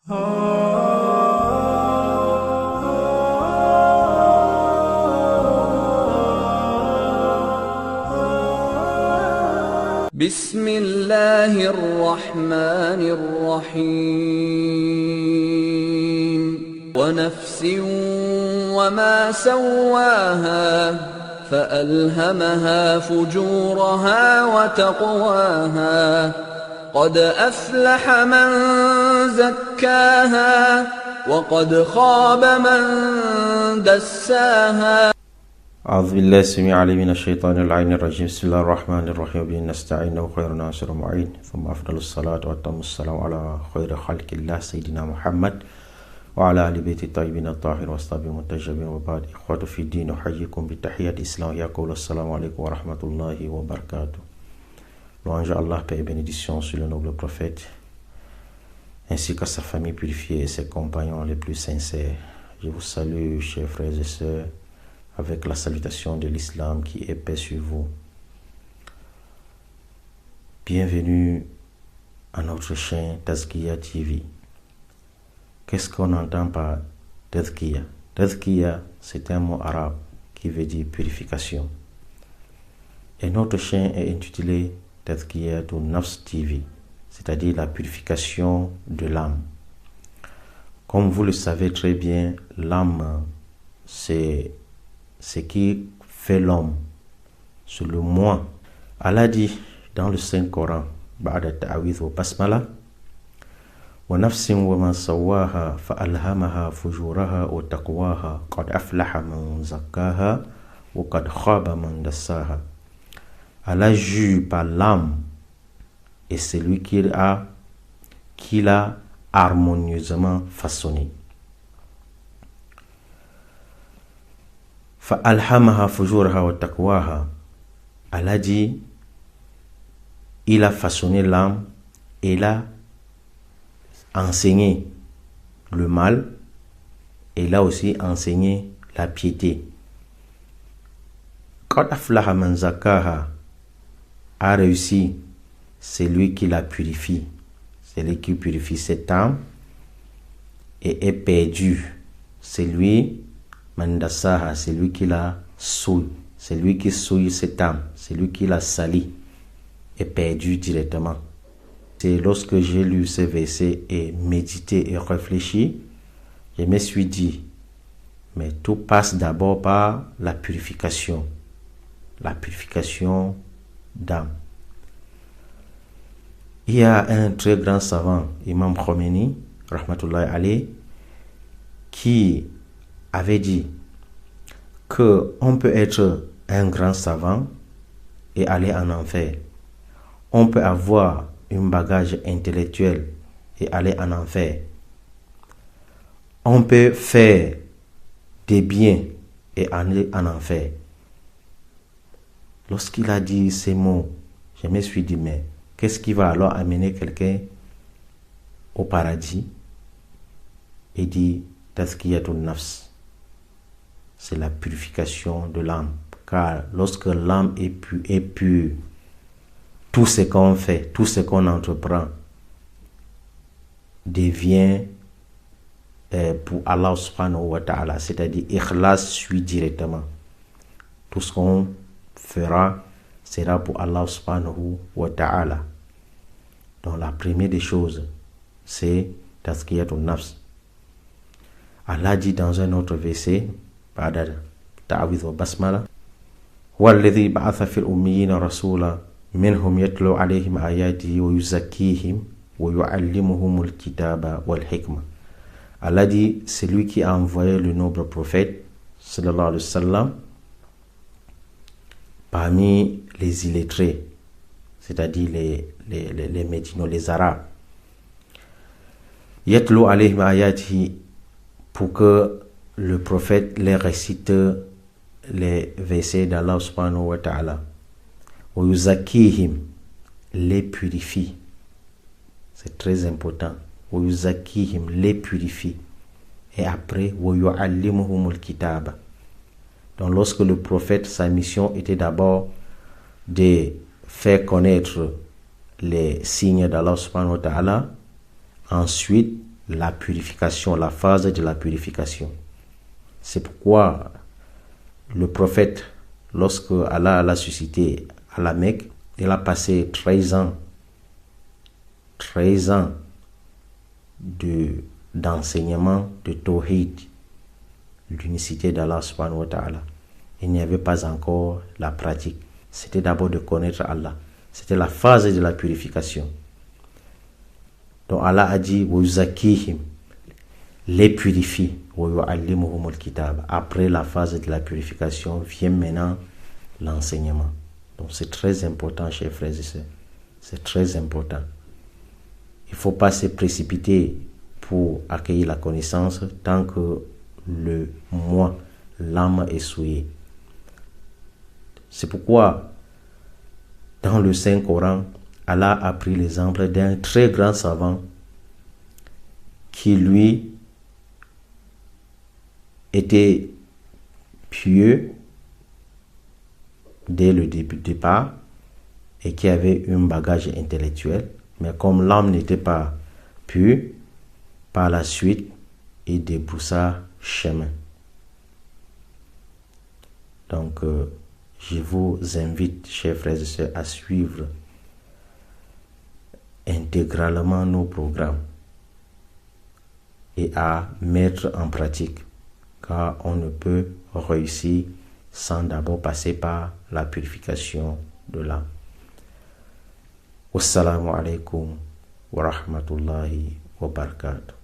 بسم الله الرحمن الرحيم ونفس وما سواها فألهمها فجورها وتقواها قد أفلح من زكاها وقد خاب من دساها. أعوذ بالله السميع العليم من الشيطان اللعين الرجيم. بسم الله الرحمن الرحيم. به نستعين وخير ناصر معين، ثم أفضل الصلاة وأتم السلام على خير خلق الله سيدنا محمد وعلى آل بيت الطيبين الطاهرين وأصحابه المنتجبين، وبعد. إخوة في الدين، أحييكم بتحية الإسلام. يقول السلام عليكم ورحمة الله وبركاته. Louange à Allah, paix et bénédiction sur le noble prophète, ainsi qu'à sa famille purifiée et ses compagnons les plus sincères. Je vous salue, chers frères et sœurs, avec la salutation de l'islam qui est paix sur vous. Bienvenue à notre chaîne Tazkiya TV. Qu'est-ce qu'on entend par Tazkiya? Tazkiya, c'est un mot arabe qui veut dire purification. Et notre chaîne est intitulée Tazkiya Nafs TV, c'est-à-dire la purification de l'âme. Comme vous le savez très bien, l'âme, c'est ce qui fait l'homme, c'est le moi. Allah dit dans le Saint-Coran, Ba'da ta'awidh wa basmala, wa nafsin wa ma sawaha fa alhamaha fujuraha wa taqwaha qad aflaha man zakkaha wa qad khaba man dassaha. Allah jure par l'âme et celui qu'il l'a harmonieusement façonné. Fa'alhamaha fujuraha wa taqwaha. Allah dit, il a façonné l'âme et il a enseigné le mal et il a aussi enseigné la piété. Qad aflaha man zakkaha. A réussi celui qui la purifie, celui qui purifie cette âme, et est perdu celui Mandasaha, c'est lui qui la souille, c'est lui qui souille cette âme, c'est lui qui la salit, est perdu directement. C'est lorsque j'ai lu ces versets et médité et réfléchi, je me suis dit, mais tout passe d'abord par la purification d'âme. Il y a un très grand savant, Imam Khomeini, rahmatullahi alayh, qui avait dit que on peut être un grand savant et aller en enfer. On peut avoir un bagage intellectuel et aller en enfer. On peut faire des biens et aller en enfer. Lorsqu'il a dit ces mots, je me suis dit, mais qu'est-ce qui va alors amener quelqu'un au paradis? Il dit, Tazkiyatun nafs. C'est la purification de l'âme. Car lorsque l'âme est pure, tout ce qu'on fait, tout ce qu'on entreprend devient pour Allah subhanahu wa ta'ala. C'est-à-dire, ikhlas suit directement. Tout ce qu'on fera sera pour Allah subhanahu wa ta'ala. Donc la première des choses, c'est Tazkiyatun nafs. Allah dit dans un autre verset, بعد تعويذ وبسملة هو الذي بعث في الأميين رسولا منهم يتلو عليهم آياته ويزكيهم ويعلمهم الكتاب والحكمة. Allah dit, c'est lui qui a envoyé le noble prophète sallallahu alayhi wa sallam parmi les illettrés, c'est-à-dire les médinos, les arabes. Yatlu alayhim ayatihi, pour que le prophète les récite les versets d'Allah subhanahu wa ta'ala. Wa yuzakihim, les purifie. C'est très important. Wa yuzakihim, les purifie. Et après, wa yu'allimuhumul kitaba. Donc lorsque le prophète, sa mission était d'abord de faire connaître les signes d'Allah subhanahu wa ta'ala, ensuite la purification, la phase de la purification. C'est pourquoi le prophète, lorsque Allah l'a suscité à la Mecque, il a passé 13 ans d'enseignement de Tawhid, l'unicité d'Allah subhanahu wa ta'ala. Il n'y avait pas encore la pratique. C'était d'abord de connaître Allah. C'était la phase de la purification. Donc Allah a dit wa yuzakihim, les purifie, wa yu'allimuhumul kitab. Après la phase de la purification vient maintenant l'enseignement. Donc c'est très important, chers frères et sœurs. C'est très important. Il ne faut pas se précipiter pour accueillir la connaissance tant que l'âme est souillée. C'est pourquoi dans le Saint-Coran, Allah a pris l'exemple d'un très grand savant qui, lui, était pieux dès le départ et qui avait un bagage intellectuel. Mais comme l'âme n'était pas pure, par la suite, il débroussa chemin. Donc, je vous invite, chers frères et sœurs, à suivre intégralement nos programmes et à mettre en pratique, car on ne peut réussir sans d'abord passer par la purification de l'âme. Wassalamu alaikum wa rahmatullahi wa barakatuh.